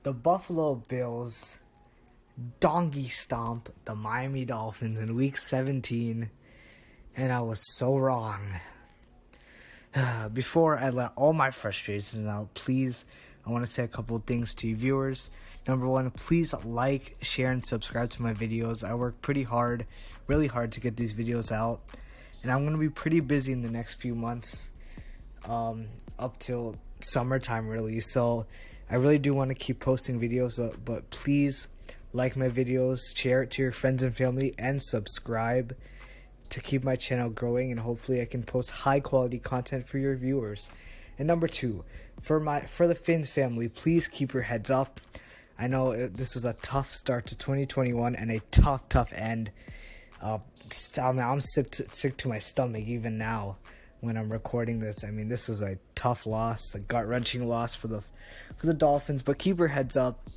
The Buffalo Bills donkey stomp the Miami Dolphins in Week 17, and I was so wrong. Before I let all my frustrations out, please, I want to say a couple of things to you viewers. Number one, please like, share, and subscribe to my videos. I work pretty hard, really hard to get these videos out, and I'm going to be pretty busy in the next few months, up till summertime really. So I really do want to keep posting videos, but please like my videos, share it to your friends and family, and subscribe to keep my channel growing, and hopefully I can post high quality content for your viewers. And number two, for the Phins family, please keep your heads up. I know this was a tough start to 2021 and a tough end. I'm sick to my stomach even now when I'm recording this. I mean, this was a tough loss, a gut-wrenching loss for the Dolphins, but keep your heads up.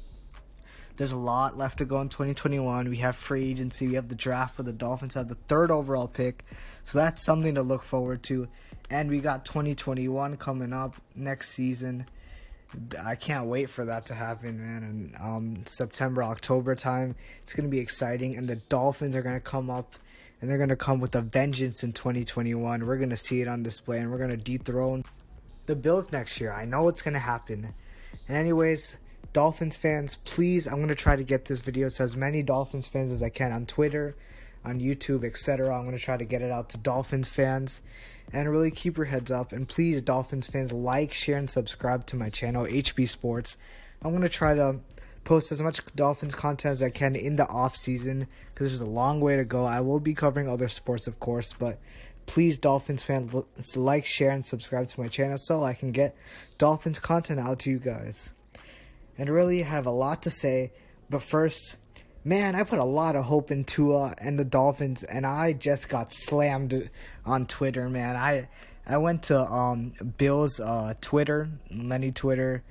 There's a lot left to go in 2021. We have free agency. We have the draft for the Dolphins. Have the 3rd overall pick. So that's something to look forward to. And we got 2021 coming up next season. I can't wait for that to happen, man. And September, October time, it's going to be exciting. And the Dolphins are going to come up, and they're going to come with a vengeance in 2021. We're going to see it on display, and we're going to dethrone the Bills next year. I know it's going to happen. And anyways, Dolphins fans, please, I'm going to try to get this video to as many Dolphins fans as I can on Twitter, on YouTube, etc. I'm going to try to get it out to Dolphins fans, and really keep your heads up. And please, Dolphins fans, like, share, and subscribe to my channel, HB Sports. I'm going to try to post as much Dolphins content as I can in the off season, because there's a long way to go. I will be covering other sports, of course, but please, Dolphins fans, like, share, and subscribe to my channel so I can get Dolphins content out to you guys. And really have a lot to say, but first, man, I put a lot of hope in Tua and the Dolphins, and I just got slammed on Twitter, man. I went to Bill's many Twitter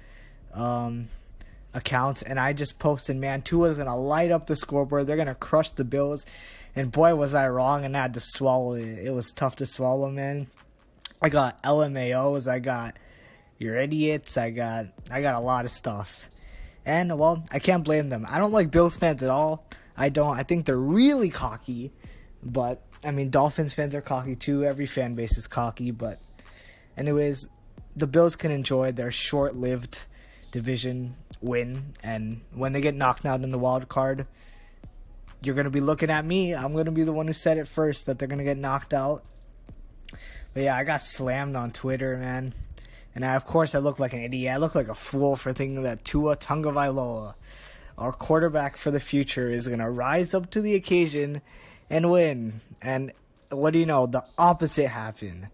accounts, and I just posted, man, Tua's gonna light up the scoreboard. They're gonna crush the Bills, and boy, was I wrong, and I had to swallow it. It was tough to swallow, man. I got LMAOs, I got you're idiots, I got a lot of stuff. And, well, I can't blame them. I don't like Bills fans at all. I don't. I think they're really cocky. But, I mean, Dolphins fans are cocky too. Every fan base is cocky. But, anyways, the Bills can enjoy their short-lived division win. And when they get knocked out in the wild card, you're going to be looking at me. I'm going to be the one who said it first, that they're going to get knocked out. But, yeah, I got slammed on Twitter, man. And of course, I look like an idiot. I look like a fool for thinking that Tua Tagovailoa, our quarterback for the future, is going to rise up to the occasion and win. And what do you know? The opposite happened.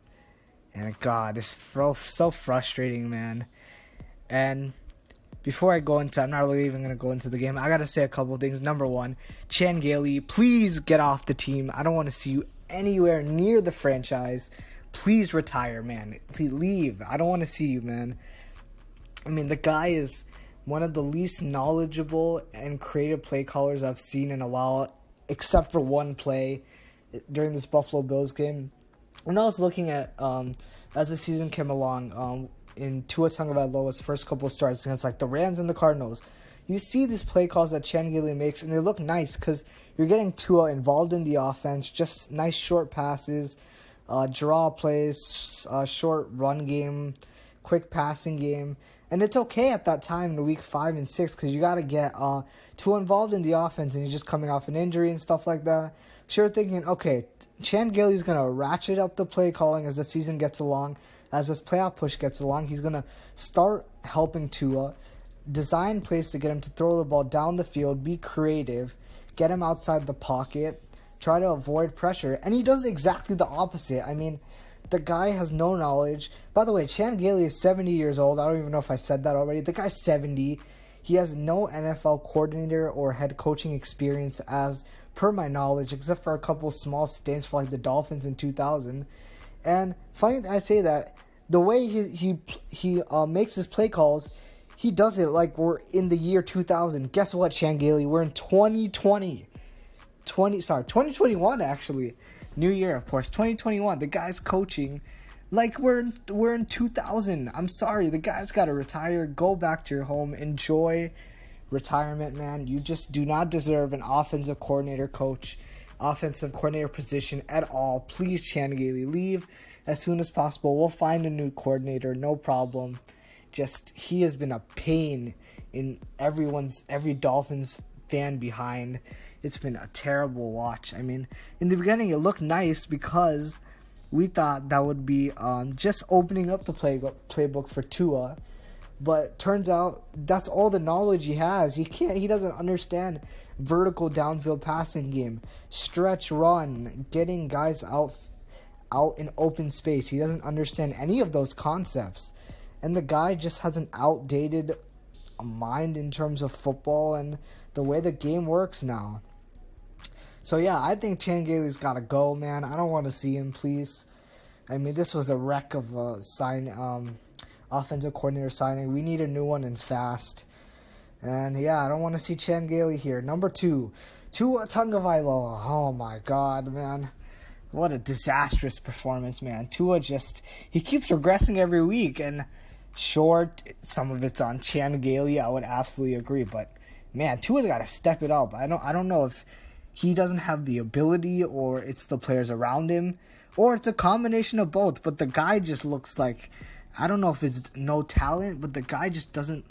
And God, it's so frustrating, man. And before I go into, I'm not really even going to go into the game. I got to say a couple of things. Number one, Chan Gailey, please get off the team. I don't want to see you anywhere near the franchise. Please retire, man. Please leave. I don't want to see you, man. I mean, the guy is one of the least knowledgeable and creative play callers I've seen in a while, except for one play during this Buffalo Bills game. When I was looking at, as the season came along, in Tua Tagovailoa's first couple of starts against, like, the Rams and the Cardinals, you see these play calls that Chan Gailey makes, and they look nice because you're getting Tua involved in the offense, just nice short passes, draw plays, short run game, quick passing game. And it's okay at that time in week 5 and 6 because you got to get too involved in the offense, and you're just coming off an injury and stuff like that. So you're thinking, okay, Chan Gailey's going to ratchet up the play calling as the season gets along, as this playoff push gets along. He's going to start helping Tua, design plays to get him to throw the ball down the field, be creative, get him outside the pocket, try to avoid pressure, and he does exactly the opposite. I mean, the guy has no knowledge. By the way, Chan Gailey is 70 years old. I don't even know if I said that already. The guy's 70. He has no NFL coordinator or head coaching experience, as per my knowledge, except for a couple small stints for like the Dolphins in 2000. And funny that I say that, the way he makes his play calls, he does it like we're in the year 2000. Guess what, Chan Gailey? We're in 2021 actually. New year, of course. 2021. The guy's coaching like we're in 2000. I'm sorry. The guy's got to retire. Go back to your home. Enjoy retirement, man. You just do not deserve an offensive coordinator position at all. Please, Chan Gailey, leave as soon as possible. We'll find a new coordinator, no problem. Just, he has been a pain in every Dolphins fan behind. It's been a terrible watch. I mean, in the beginning, it looked nice because we thought that would be just opening up the playbook for Tua. But turns out that's all the knowledge he has. He doesn't understand vertical downfield passing game, stretch run, getting guys out in open space. He doesn't understand any of those concepts. And the guy just has an outdated mind in terms of football and the way the game works now. So yeah, I think Chan Gailey's got to go, man. I don't want to see him, please. I mean, this was a wreck of a offensive coordinator signing. We need a new one and fast. And yeah, I don't want to see Chan Gailey here. Number 2, Tua Tagovailoa. Oh my God, man. What a disastrous performance, man. Tua he keeps regressing every week. And sure, some of it's on Chan Gailey. I would absolutely agree. But man, Tua's got to step it up. I don't know if he doesn't have the ability or it's the players around him or it's a combination of both. But the guy just looks like, I don't know if it's no talent, but the guy just doesn't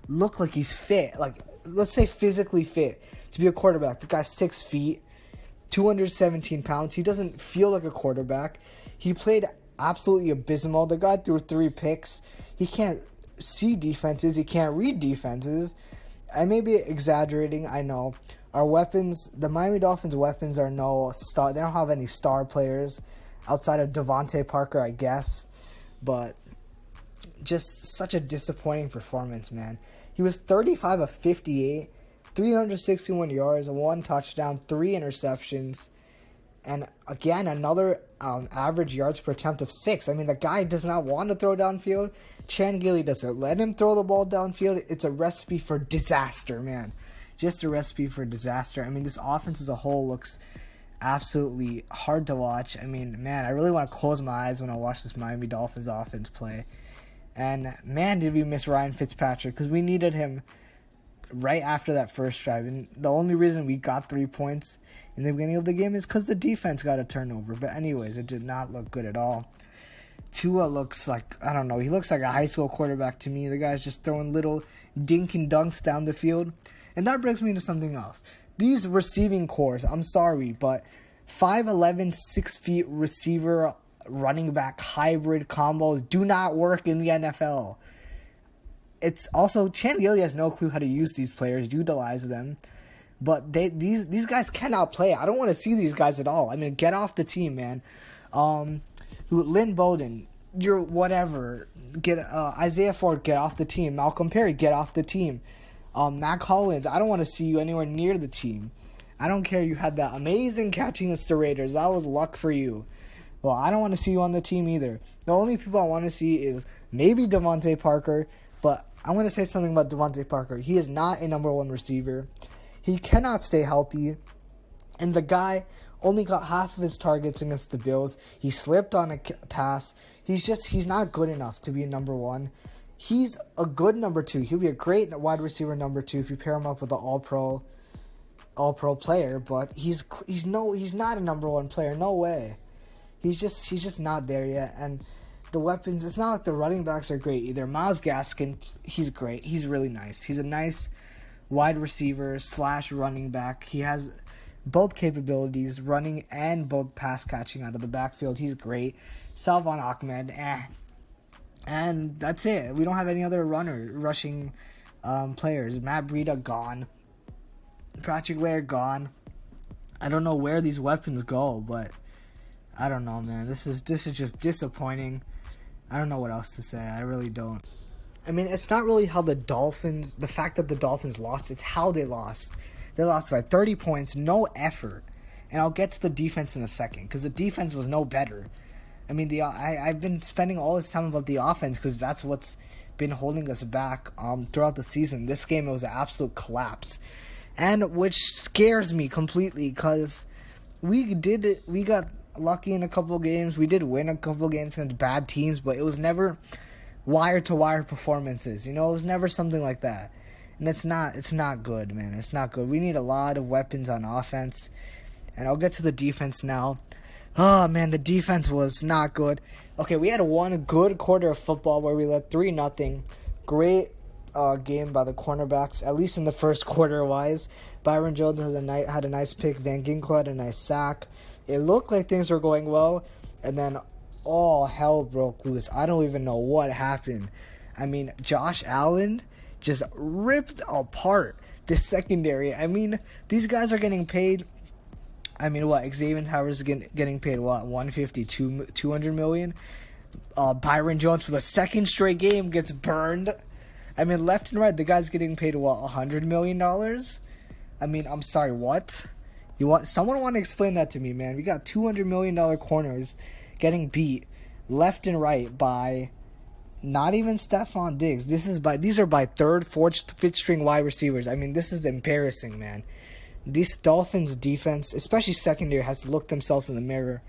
look like he's fit. Like, let's say physically fit to be a quarterback. The guy's 6 feet, 217 pounds. He doesn't feel like a quarterback. He played absolutely abysmal. The guy threw 3 picks. He can't see defenses. He can't read defenses. I may be exaggerating, I know. Our weapons, the Miami Dolphins' weapons are no star. They don't have any star players outside of Devontae Parker, I guess. But just such a disappointing performance, man. He was 35 of 58, 361 yards, 1 touchdown, 3 interceptions, and again, another average yards per attempt of 6. I mean, the guy does not want to throw downfield. Chan Gailey doesn't let him throw the ball downfield. It's a recipe for disaster, man. Just a recipe for disaster. I mean, this offense as a whole looks absolutely hard to watch. I mean, man, I really want to close my eyes when I watch this Miami Dolphins offense play. And, man, did we miss Ryan Fitzpatrick, because we needed him right after that first drive. And the only reason we got 3 points in the beginning of the game is because the defense got a turnover. But anyways, it did not look good at all. Tua looks like, I don't know, he looks like a high school quarterback to me. The guy's just throwing little dink and dunks down the field. And that brings me to something else. These receiving cores, I'm sorry, but 5'11", 6 feet receiver, running back hybrid combos do not work in the NFL. It's also, Chan Gailey has no clue how to use these players, utilize them. But these guys cannot play. I don't want to see these guys at all. I mean, get off the team, man. Lynn Bowden, you're whatever. Get Isaiah Ford, get off the team. Malcolm Perry, get off the team. Mac Hollins, I don't want to see you anywhere near the team. I don't care you had that amazing catch against the Raiders. That was luck for you. Well, I don't want to see you on the team either. The only people I want to see is maybe Devontae Parker, but I'm going to say something about Devontae Parker. He is not a number 1 receiver. He cannot stay healthy, and the guy only got half of his targets against the Bills. He slipped on a pass. He's not good enough to be a number 1. He's a good number 2. He'll be a great wide receiver number 2 if you pair him up with an all-pro player, but he's not a number 1 player. No way. He's just not there yet. And the weapons, it's not like the running backs are great either. Myles Gaskin, he's great. He's really nice. He's a nice wide receiver / running back. He has both capabilities, running and both pass catching out of the backfield. He's great. Salvon Ahmed, and that's it. We don't have any other rushing players. Matt Breida, gone. Patrick Laird, gone. I don't know where these weapons go, but I don't know, man. This is just disappointing. I don't know what else to say. I really don't. I mean, it's not really how the fact that the Dolphins lost, it's how they lost. They lost by 30 points, no effort. And I'll get to the defense in a second, because the defense was no better. I mean, I've been spending all this time about the offense, because that's what's been holding us back throughout the season. This game, it was an absolute collapse. And which scares me completely, because we got lucky in a couple of games. We did win a couple of games against bad teams, but it was never wire-to-wire performances. You know, it was never something like that. And it's not good, man. It's not good. We need a lot of weapons on offense. And I'll get to the defense now. Oh, man, the defense was not good. Okay, we had one good quarter of football where we led 3-0. Great game by the cornerbacks, at least in the first quarter-wise. Byron Jones had a nice pick. Van Ginkel had a nice sack. It looked like things were going well, and then all hell broke loose. I don't even know what happened. I mean, Josh Allen just ripped apart the secondary. I mean, these guys are getting paid. I mean, what? Xavier Howard's getting paid, what? $150, $200 million? Byron Jones for the second straight game gets burned. I mean, left and right, the guy's getting paid, what, $100 million? I mean, I'm sorry, what? Someone want to explain that to me, man. We got $200 million corners getting beat left and right by not even Stephon Diggs. These are by third, fourth, fifth string wide receivers. I mean, this is embarrassing, man. This Dolphins defense, especially secondary, has to look themselves in the mirror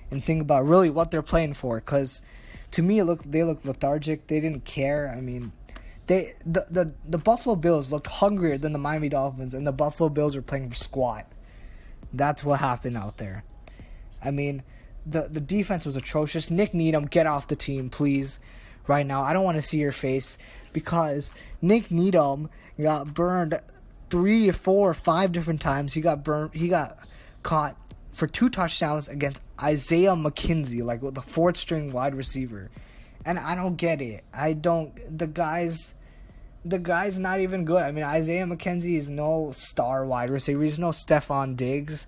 and think about really what they're playing for. Because to me, they look lethargic. They didn't care. I mean, the Buffalo Bills looked hungrier than the Miami Dolphins, and the Buffalo Bills were playing for squat. That's what happened out there. I mean, the defense was atrocious. Nick Needham, get off the team, please, right now. I don't want to see your face because Nick Needham got burned 3, 4, 5 different times. He got caught for 2 touchdowns against Isaiah McKenzie, like with the 4th string wide receiver. And I don't get it. The guy's not even good. I mean, Isaiah McKenzie is no star wide receiver. He's no Stephon Diggs.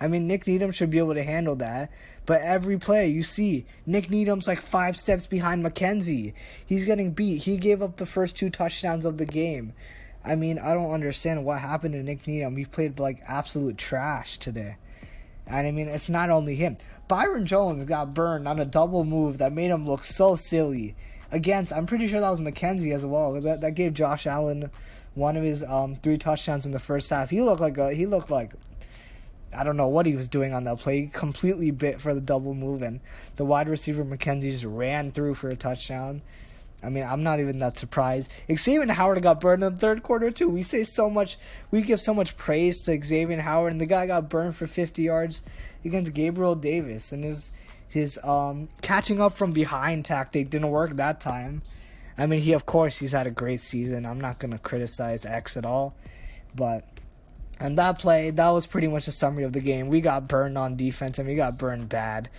I mean, Nick Needham should be able to handle that. But every play you see, Nick Needham's like 5 steps behind McKenzie. He's getting beat. He gave up the first 2 touchdowns of the game. I mean, I don't understand what happened to Nick Needham. He played like absolute trash today. And I mean, it's not only him. Byron Jones got burned on a double move that made him look so silly. I'm pretty sure that was McKenzie as well. That gave Josh Allen one of his 3 touchdowns in the first half. He looked like I don't know what he was doing on that play. He completely bit for the double move, and the wide receiver McKenzie just ran through for a touchdown. I mean, I'm not even that surprised. Xavier Howard got burned in the third quarter too. We give so much praise to Xavier Howard, and the guy got burned for 50 yards against Gabriel Davis, and his catching up from behind tactic didn't work that time. I mean, he's had a great season. I'm not gonna criticize X at all, but on that play, that was pretty much a summary of the game. We got burned on defense, and we got burned bad.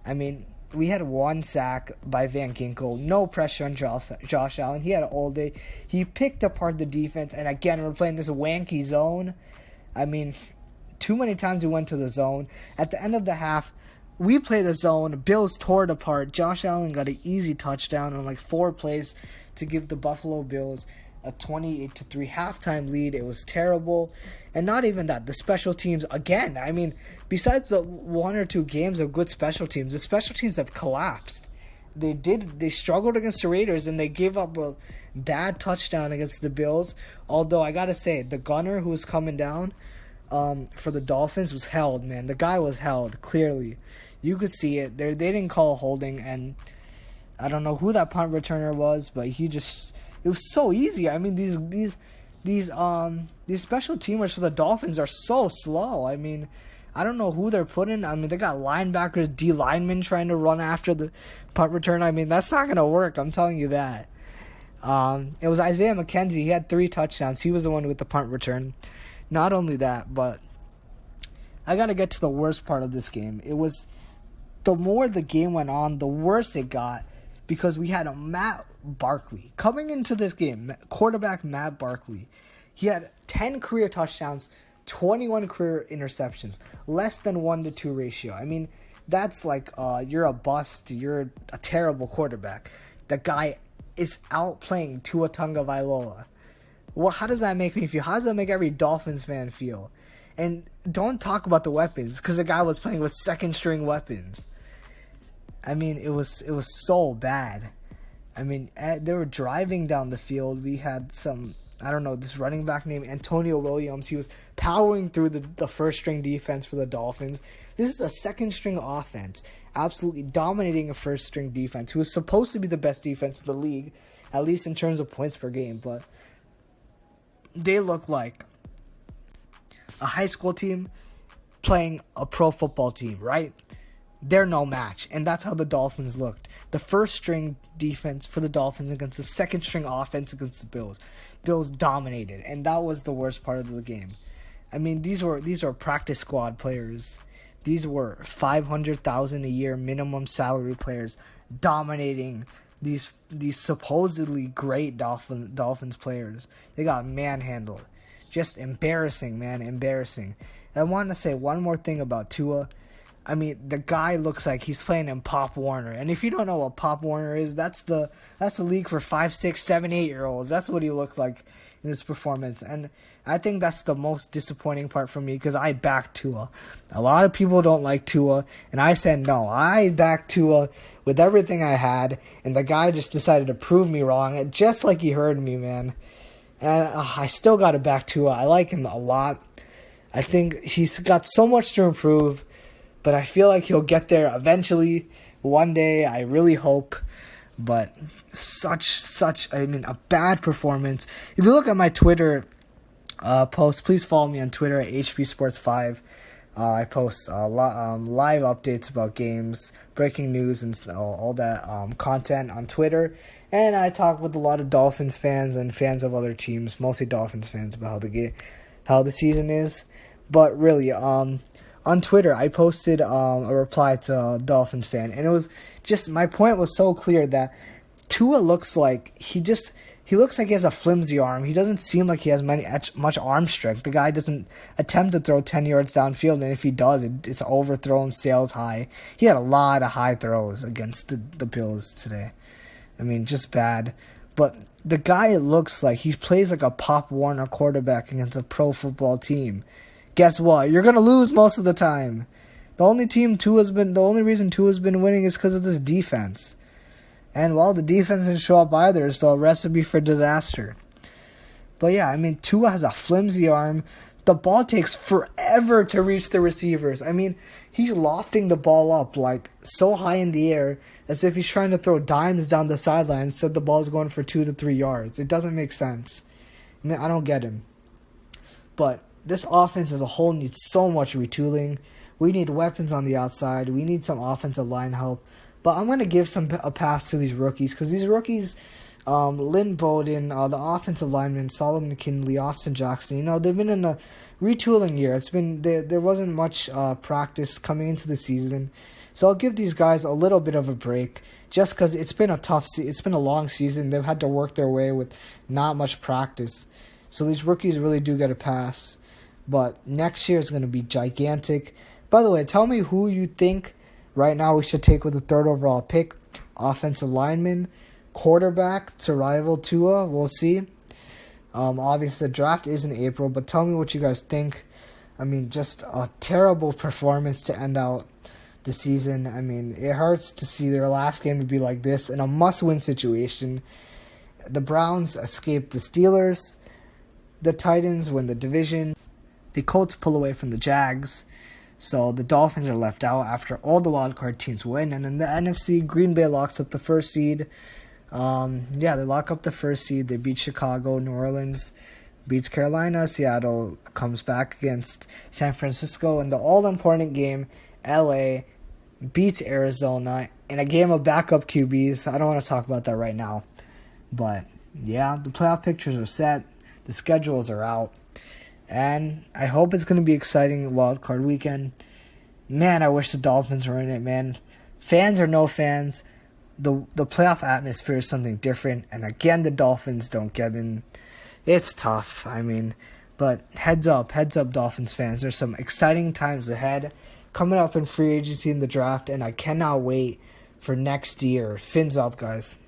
I mean, we had 1 sack by Van Ginkel. No pressure on Josh Allen. He had an all day. He picked apart the defense. And again, we're playing this wanky zone. I mean, too many times we went to the zone. At the end of the half, we played a zone. Bills tore it apart. Josh Allen got an easy touchdown on like 4 plays to give the Buffalo Bills a 28-3 halftime lead. It was terrible. And not even that. The special teams, again, I mean, besides the 1 or 2 games of good special teams, the special teams have collapsed. They struggled against the Raiders, and they gave up a bad touchdown against the Bills. Although, I gotta say, the gunner who was coming down for the Dolphins was held, man. The guy was held, clearly. You could see it. They didn't call holding, and I don't know who that punt returner was, but it was so easy. I mean, these special teamers for the Dolphins are so slow. I mean, I don't know who they're putting. I mean, they got linebackers, D linemen trying to run after the punt return. I mean, that's not gonna work. I'm telling you that. It was Isaiah McKenzie. He had 3 touchdowns. He was the one with the punt return. Not only that, but I gotta get to the worst part of this game. It was the more the game went on, the worse it got. Because we had a Matt Barkley coming into this game, quarterback Matt Barkley. He had 10 career touchdowns, 21 career interceptions, less than 1-to-2 ratio. I mean, that's like you're a bust, you're a terrible quarterback. The guy is outplaying Tua Tagovailoa. Well, how does that make me feel? How does that make every Dolphins fan feel? And don't talk about the weapons, because the guy was playing with second-string weapons. I mean, it was so bad. I mean, they were driving down the field. We had this running back named Antonio Williams. He was powering through the first-string defense for the Dolphins. This is a second-string offense, absolutely dominating a first-string defense, who was supposed to be the best defense in the league, at least in terms of points per game. But they look like a high school team playing a pro football team, right? They're no match, and that's how the Dolphins looked. The first string defense for the Dolphins against the second string offense against the Bills. Bills dominated, and that was the worst part of the game. I mean, these are practice squad players. These were $500,000 a year minimum salary players dominating these supposedly great Dolphins players. They got manhandled. Just embarrassing, man, embarrassing. I want to say one more thing about Tua. I mean, the guy looks like he's playing in Pop Warner. And if you don't know what Pop Warner is, that's the league for 5, 6, 7, 8-year-olds. That's what he looked like in this performance. And I think that's the most disappointing part for me because I backed Tua. A lot of people don't like Tua, and I said no. I backed Tua with everything I had, and the guy just decided to prove me wrong, just like he heard me, man. And I still got to back Tua. I like him a lot. I think he's got so much to improve, but I feel like he'll get there eventually. One day, I really hope. But a bad performance. If you look at my Twitter post, please follow me on Twitter at HBSports5. I post live updates about games, breaking news, and all that content on Twitter. And I talk with a lot of Dolphins fans and fans of other teams, mostly Dolphins fans, about how the season is. But really, on Twitter, I posted a reply to a Dolphins fan, and it was just, my point was so clear that Tua looks like he looks like he has a flimsy arm. He doesn't seem like he has much arm strength. The guy doesn't attempt to throw 10 yards downfield, and if he does, it's overthrown, sails high. He had a lot of high throws against the Bills today. I mean, just bad. But the guy looks like he plays like a Pop Warner quarterback against a pro football team. Guess what? You're gonna lose most of the time. The only reason Tua's been winning is because of this defense. And well, the defense didn't show up either, so a recipe for disaster. But yeah, I mean, Tua has a flimsy arm. The ball takes forever to reach the receivers. I mean, he's lofting the ball up like so high in the air as if he's trying to throw dimes down the sideline instead the ball's going for 2 to 3 yards. It doesn't make sense. I mean, I don't get him. But this offense as a whole needs so much retooling. We need weapons on the outside. We need some offensive line help. But I'm going to give a pass to these rookies because these rookies, Lynn Bowden, the offensive lineman, Solomon McKinley, Austin Jackson, they've been in a retooling year. It's been there wasn't much practice coming into the season. So I'll give these guys a little bit of a break just because it's been it's been a long season. They've had to work their way with not much practice. So these rookies really do get a pass. But next year is going to be gigantic. By the way, tell me who you think right now we should take with the 3rd overall pick. Offensive lineman, quarterback to rival Tua. We'll see. Obviously, the draft is in April, but tell me what you guys think. I mean, just a terrible performance to end out the season. I mean, it hurts to see their last game to be like this in a must-win situation. The Browns escaped the Steelers. The Titans win the division. The Colts pull away from the Jags. So the Dolphins are left out after all the wildcard teams win. And in the NFC, Green Bay locks up the first seed. They lock up the first seed. They beat Chicago. New Orleans beats Carolina. Seattle comes back against San Francisco. And the all-important game, LA beats Arizona in a game of backup QBs. I don't want to talk about that right now. But, yeah, the playoff pictures are set. The schedules are out. And I hope it's going to be exciting wildcard weekend. Man, I wish the Dolphins were in it, man. Fans or no fans, the playoff atmosphere is something different. And again, the Dolphins don't get in. It's tough, I mean. But heads up, Dolphins fans. There's some exciting times ahead coming up in free agency in the draft. And I cannot wait for next year. Fins up, guys.